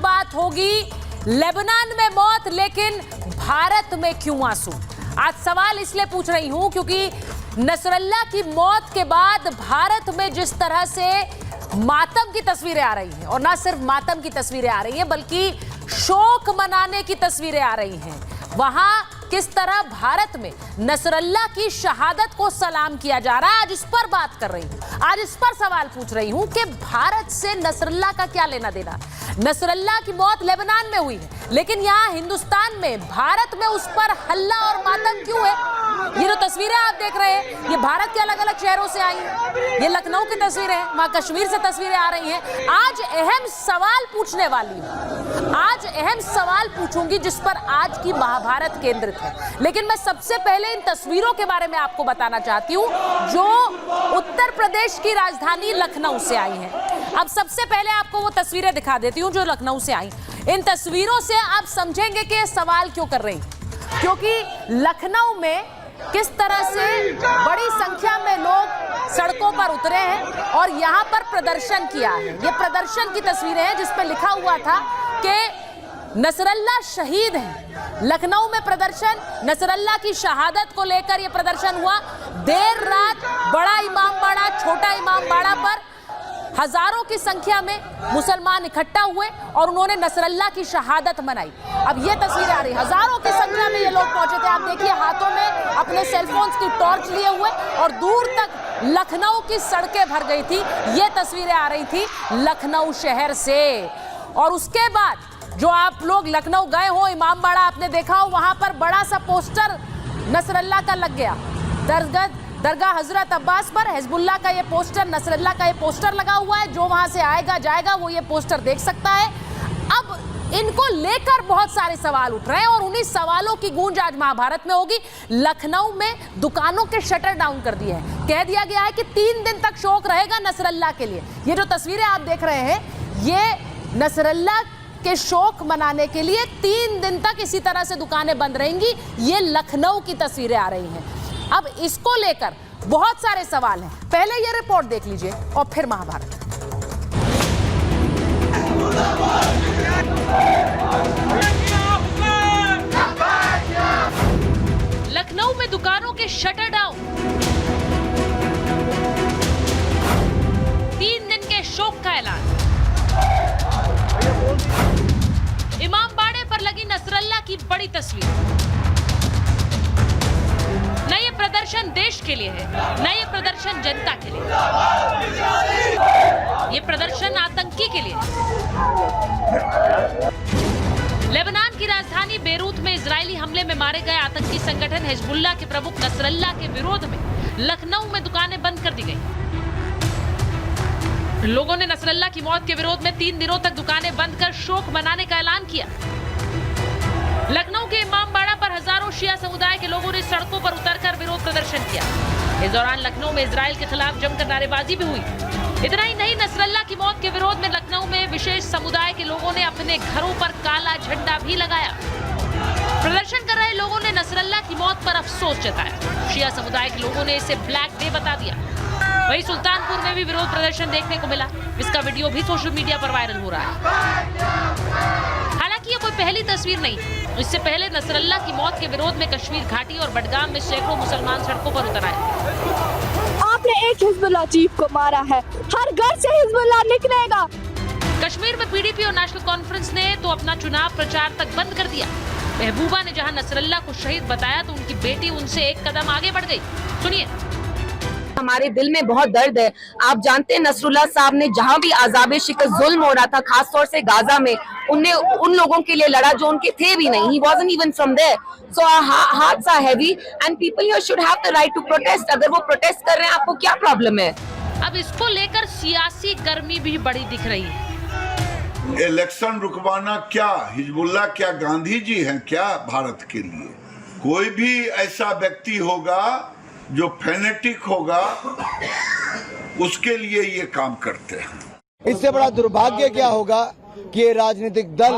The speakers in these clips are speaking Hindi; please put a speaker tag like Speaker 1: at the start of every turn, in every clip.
Speaker 1: बात होगी लेबनान में मौत, लेकिन भारत में क्यों आंसू। आज सवाल इसलिए पूछ रही हूं क्योंकि नसरल्ला की मौत के बाद भारत में जिस तरह से मातम की तस्वीरें आ रही हैं, और ना सिर्फ मातम की तस्वीरें आ रही हैं बल्कि शोक मनाने की तस्वीरें आ रही हैं, वहां किस तरह भारत में नसरल्ला की शहादत को सलाम किया जा रहा है, आज इस पर बात कर रही हूं। आज इस पर सवाल पूछ रही हूं कि भारत से नसरल्ला का क्या लेना देना। नसरल्ला की मौत लेबनान में हुई है, लेकिन यहां हिंदुस्तान में भारत में उस पर हल्ला और मातम क्यों है। ये जो तस्वीरें आप देख रहे हैं, ये भारत के अलग अलग शहरों से आई हैं। ये लखनऊ की तस्वीरें हैं, वहां कश्मीर से तस्वीरें आ रही हैं। आज अहम सवाल पूछने वाली हूं, आज अहम सवाल पूछूंगी जिस पर आज की महाभारत केंद्रित है। लेकिन मैं सबसे पहले इन तस्वीरों के बारे में आपको बताना चाहती हूं जो उत्तर प्रदेश की राजधानी लखनऊ से आई हैं। अब सबसे पहले आपको वो तस्वीरें दिखा देती हूं जो लखनऊ से आई। इन तस्वीरों से आप समझेंगे कि ये सवाल क्यों कर रही, क्योंकि लखनऊ में किस तरह से बड़ी संख्या में लोग सड़कों पर उतरे हैं और यहां पर प्रदर्शन किया है। ये प्रदर्शन की तस्वीरें हैं जिस पर लिखा हुआ था कि नसरल्ला शहीद है। लखनऊ में प्रदर्शन, नसरल्ला की शहादत को लेकर यह प्रदर्शन हुआ। देर रात बड़ा इमामबाड़ा, छोटा इमामबाड़ा पर हजारों की संख्या में मुसलमान इकट्ठा हुए और उन्होंने नसरल्ला की शहादत मनाई। अब ये तस्वीरें आ रही, हजारों की संख्या में ये लोग पहुंचे थे। आप देखिए हाथों में अपने सेलफोन्स की टॉर्च लिए हुए और दूर तक लखनऊ की सड़कें भर गई थी। ये तस्वीरें आ रही थी लखनऊ शहर से। और उसके बाद जो आप लोग लखनऊ गए हो, इमामबाड़ा आपने देखा हो, वहां पर बड़ा सा पोस्टर नसरल्ला का लग गया। दरगाह हजरत अब्बास पर हिजबुल्लाह का ये पोस्टर, नसरल्ला का ये पोस्टर लगा हुआ है। जो वहां से आएगा जाएगा वो ये पोस्टर देख सकता है। अब इनको लेकर बहुत सारे सवाल उठ रहे हैं और उन्हीं सवालों की गूंज आज महाभारत में होगी। लखनऊ में दुकानों के शटर डाउन कर दिए हैं। कह दिया गया है कि 3 दिन तक शोक रहेगा नसरल्ला के लिए। ये जो तस्वीरें आप देख रहे हैं, ये नसरल्ला के शोक मनाने के लिए 3 दिन तक इसी तरह से दुकानें बंद रहेंगी। ये लखनऊ की तस्वीरें आ रही हैं। अब इसको लेकर बहुत सारे सवाल हैं। पहले ये रिपोर्ट देख लीजिए और फिर महाभारत। लखनऊ में दुकानों के शटर डाउन, 3 दिन के शोक का ऐलान। इमामबाड़े पर लगी नसरल्ला की बड़ी तस्वीर। न ये प्रदर्शन देश के लिए है, न ये प्रदर्शन जनता के लिए, ये प्रदर्शन आतंकी के लिए। लेबनान की राजधानी बेरूत में इजरायली हमले में मारे गए आतंकी संगठन हिजबुल्लाह के प्रमुख नसरल्ला के विरोध में लखनऊ में दुकानें बंद कर दी गई। लोगों ने नसरल्ला की मौत के विरोध में 3 दिनों तक दुकानें बंद कर शोक मनाने का ऐलान किया। लखनऊ के इमामबाड़ा पर हजारों शिया समुदाय के लोगों ने सड़कों पर उतरकर विरोध प्रदर्शन किया। इस दौरान लखनऊ में इजराइल के खिलाफ जमकर नारेबाजी भी हुई। इतना ही नहीं, नसरल्ला की मौत के विरोध में लखनऊ में विशेष समुदाय के लोगों ने अपने घरों पर काला झंडा भी लगाया। प्रदर्शन कर रहे लोगों ने नसरल्ला की मौत पर अफसोस जताया। शिया समुदाय के लोगों ने इसे ब्लैक डे बता दिया। वहीं सुल्तानपुर में भी विरोध प्रदर्शन देखने को मिला। इसका वीडियो भी सोशल मीडिया पर वायरल हो रहा है। हालांकि ये कोई पहली तस्वीर नहीं। इससे पहले नसरल्ला की मौत के विरोध में कश्मीर घाटी और बडगाम में सैकड़ों मुसलमान सड़कों पर उतर आए।
Speaker 2: आपने एक हिजबुल्लाह चीफ को मारा है, हर घर से हिजबुल्लाह निकलेगा।
Speaker 1: कश्मीर में पीडीपी और नेशनल कॉन्फ्रेंस ने तो अपना चुनाव प्रचार तक बंद कर दिया। महबूबा ने जहां नसरल्ला को शहीद बताया तो उनकी बेटी उनसे एक कदम आगे बढ़ गई। सुनिए।
Speaker 3: हमारे दिल में बहुत दर्द है। आप जानते हैं नसरुल्लाह साहब ने जहां भी आज़ाबे शिकस्त जुल्म हो रहा था, खास तौर से गाजा में, उनने उन लोगों के लिए लड़ा जो उनके थे भी नहीं। He wasn't even from there. So our hearts are heavy and people here should have the right to protest. अगर वो प्रोटेस्ट कर रहे हैं, आपको क्या प्रॉब्लम है?
Speaker 1: अब इसको लेकर सियासी गर्मी भी बड़ी दिख रही है।
Speaker 4: इलेक्शन रुकवाना क्या हिजबुल्लाह, क्या गांधी जी हैं क्या भारत के लिए? कोई भी ऐसा व्यक्ति होगा जो फैनेटिक होगा, उसके लिए ये काम करते हैं।
Speaker 5: इससे बड़ा दुर्भाग्य क्या होगा कि ये राजनीतिक दल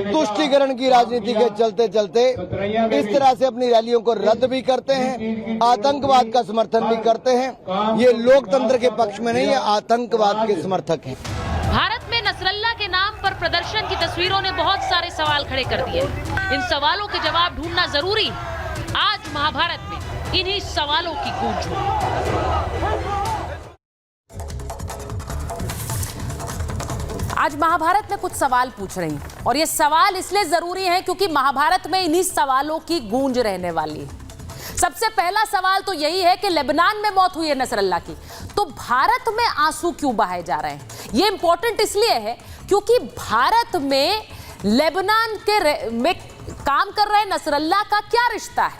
Speaker 5: तुष्टीकरण की राजनीति के चलते चलते इस तरह से अपनी रैलियों को रद्द भी करते हैं, आतंकवाद का समर्थन भी करते हैं। ये लोकतंत्र के पक्ष में नहीं है, आतंकवाद के समर्थक हैं।
Speaker 1: भारत में नसरल्ला के नाम पर प्रदर्शन की तस्वीरों ने बहुत सारे सवाल खड़े कर दिए। इन सवालों के जवाब ढूंढना जरूरी है। आज महाभारत में इन्हीं सवालों की गूंज हो। आज महाभारत में कुछ सवाल पूछ रही हूं और ये सवाल इसलिए जरूरी है क्योंकि महाभारत में इन्हीं सवालों की गूंज रहने वाली है। सबसे पहला सवाल तो यही है कि लेबनान में मौत हुई है नसरल्ला की, तो भारत में आंसू क्यों बहाए जा रहे हैं? ये इंपॉर्टेंट इसलिए है क्योंकि भारत में लेबनान में काम कर रहे नसरल्ला का क्या रिश्ता है?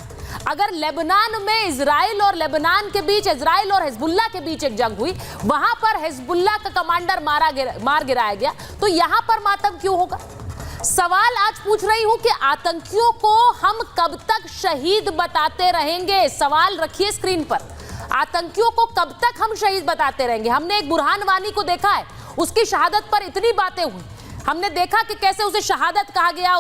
Speaker 1: अगर लेबनान में इजराइल और लेबनान के बीच, इजराइल और हिजबुल्लाह के बीच एक जंग हुई, वहां पर हिजबुल्लाह का कमांडर मार गिराया गया, तो यहां पर मातम क्यों होगा? सवाल आज पूछ रही हूं कि आतंकियों को हम कब तक शहीद बताते रहेंगे? सवाल रखिए स्क्रीन पर। आतंकियों को कब तक हम शहीद बताते रहेंगे? हमने एक बुरहान वानी को देखा है, उसकी शहादत पर इतनी बातें हुई, हमने देखा कि कैसे उसे शहादत कहा गया,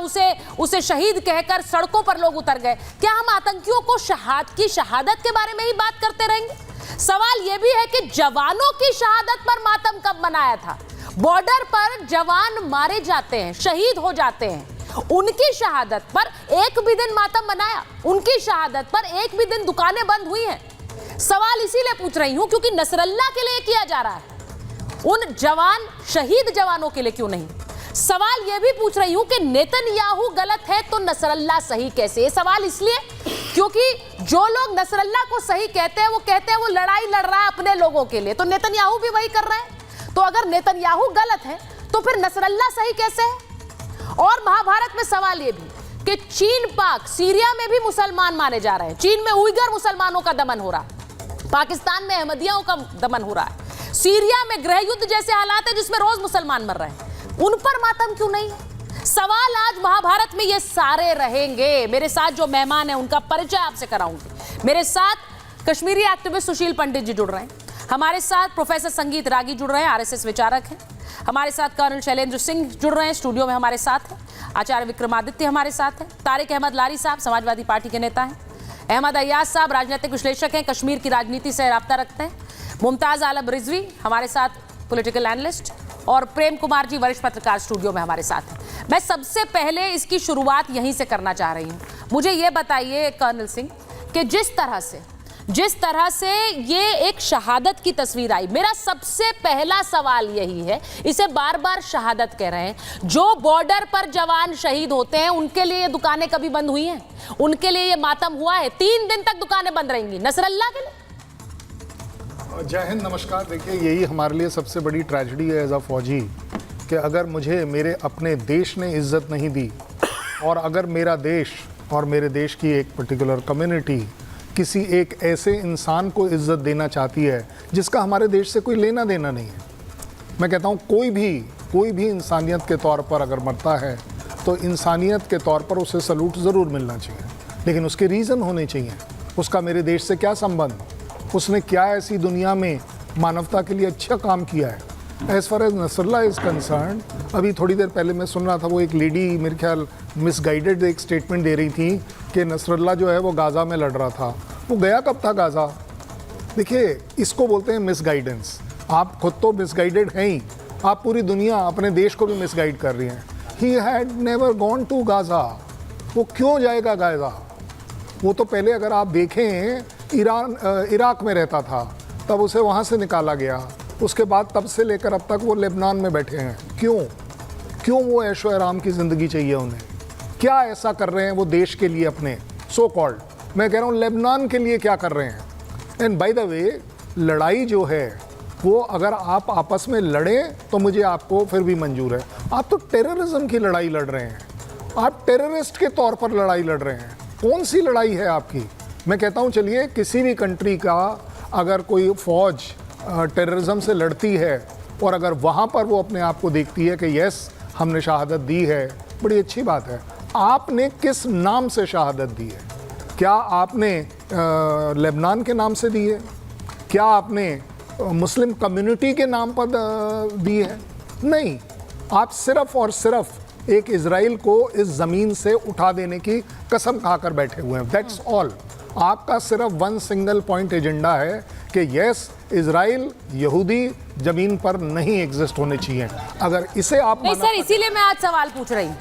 Speaker 1: उसे शहीद कहकर सड़कों पर लोग उतर गए। क्या हम आतंकियों को शहादत के बारे में ही बात करते रहेंगे? सवाल यह भी है कि जवानों की शहादत पर मातम कब मनाया था? बॉर्डर पर जवान मारे जाते हैं, शहीद हो जाते हैं, उनकी शहादत पर एक भी दिन मातम मनाया? उनकी शहादत पर एक भी दिन दुकानें बंद हुई हैं? सवाल इसीलिए पूछ रही हूं क्योंकि नसरल्ला के लिए किया जा रहा है, उन शहीद जवानों के लिए क्यों नहीं? सवाल यह भी पूछ रही हूं कि नेतन्याहू गलत है तो नसरल्ला सही कैसे? ये सवाल इसलिए क्योंकि जो लोग नसरल्ला को सही कहते हैं वो लड़ाई लड़ रहा है अपने लोगों के लिए, तो नेतन्याहू भी वही कर रहे हैं। तो अगर नेतन्याहू गलत है तो फिर नसरल्ला सही कैसे है? और महाभारत में सवाल यह भी कि चीन, पाक, सीरिया में भी मुसलमान मारे जा रहे हैं। चीन में उइगर मुसलमानों का दमन हो रहा है, पाकिस्तान में अहमदियों का दमन हो रहा है, सीरिया में गृह युद्ध जैसे हालात है जिसमें रोज मुसलमान मर रहे हैं, उन पर मातम क्यों नहीं है? सवाल आज महाभारत में ये सारे रहेंगे। मेरे साथ जो मेहमान हैं उनका परिचय आपसे कराऊंगी। मेरे साथ कश्मीरी एक्टिविस्ट सुशील पंडित जी जुड़ रहे हैं, हमारे साथ प्रोफेसर संगीत रागी जुड़ रहे हैं, आरएसएस विचारक हैं, हमारे साथ कर्नल शैलेंद्र सिंह जुड़ रहे हैं, स्टूडियो में हमारे साथ हैं, आचार्य विक्रमादित्य हमारे साथ हैं, तारिक अहमद लारी साहब समाजवादी पार्टी के नेता हैं, अहमद अय्याज साहब राजनीतिक विश्लेषक हैं, कश्मीर की राजनीति से राब्ता रखते हैं, मुमताज आलम रिजवी हमारे साथ पॉलिटिकल एनालिस्ट, और प्रेम कुमार जी वरिष्ठ पत्रकार स्टूडियो में हमारे साथ हैं। मैं सबसे पहले इसकी शुरुआत यहीं से करना चाह रही हूं। मुझे यह बताइए कर्नल सिंह कि जिस तरह से ये एक शहादत की तस्वीर आई, मेरा सबसे पहला सवाल यही है, इसे बार बार शहादत कह रहे हैं, जो बॉर्डर पर जवान शहीद होते हैं उनके लिए ये दुकानें कभी बंद हुई हैं? उनके लिए ये मातम हुआ है? 3 दिन तक दुकानें बंद रहेंगी, नसरल्ला के लिए?
Speaker 6: जय हिंद, नमस्कार। देखिए, यही हमारे लिए सबसे बड़ी ट्रेजेडी है एज अ फौजी कि अगर मुझे मेरे अपने देश ने इज्जत नहीं दी और अगर मेरा देश और मेरे देश की एक पर्टिकुलर कम्युनिटी किसी एक ऐसे इंसान को इज्जत देना चाहती है जिसका हमारे देश से कोई लेना देना नहीं है, मैं कहता हूँ कोई भी इंसानियत के तौर पर अगर मरता है तो इंसानियत के तौर पर उसे सलूट ज़रूर मिलना चाहिए, लेकिन उसके रीज़न होने चाहिए। उसका मेरे देश से क्या संबंध, उसने क्या ऐसी दुनिया में मानवता के लिए अच्छा काम किया है। As far as Nasrallah is concerned, अभी थोड़ी देर पहले मैं सुन रहा था, वो एक लेडी मेरे ख्याल मिसगाइडेड एक स्टेटमेंट दे रही थी कि नसरल्ला जो है वो गाज़ा में लड़ रहा था। वो गया कब था गाज़ा? देखिए, इसको बोलते हैं मिसगाइडेंस। आप खुद तो मिसगाइडेड हैं ही, आप पूरी दुनिया अपने देश को भी मिसगाइड कर रही हैं। He had never gone to Gaza, वो क्यों जाएगा गाज़ा? वो तो पहले अगर आप देखें इराक में रहता था, तब उसे वहाँ से निकाला गया, उसके बाद तब से लेकर अब तक वो लेबनान में बैठे हैं। क्यों वो ऐशो आराम की ज़िंदगी चाहिए उन्हें? क्या ऐसा कर रहे हैं वो देश के लिए अपने सो कॉल्ड, मैं कह रहा हूँ लेबनान के लिए क्या कर रहे हैं? एंड बाय द वे, लड़ाई जो है वो अगर आप आपस में लड़ें तो मुझे आपको फिर भी मंजूर है। आप तो टेररिज्म की लड़ाई लड़ रहे हैं, आप टेररिस्ट के तौर पर लड़ाई लड़ रहे हैं। कौन सी लड़ाई है आपकी? मैं कहता हूँ चलिए, किसी भी कंट्री का अगर कोई फ़ौज टेररिज्म से लड़ती है और अगर वहाँ पर वो अपने आप को देखती है कि यस हमने शहादत दी है, बड़ी अच्छी बात है। आपने किस नाम से शहादत दी है? क्या आपने लेबनान के नाम से दी है? क्या आपने मुस्लिम कम्युनिटी के नाम पर दी है? नहीं, आप सिर्फ़ और सिर्फ एक इजराइल को इस ज़मीन से उठा देने की कसम खाकर बैठे हुए हैं। That's all. आपका सिर्फ वन सिंगल पॉइंट एजेंडा है कि यस इजराइल यहूदी जमीन पर नहीं एग्जिस्ट होने चाहिए। अगर इसे आप
Speaker 1: नहीं सर, इसीलिए मैं आज सवाल पूछ रही हूँ।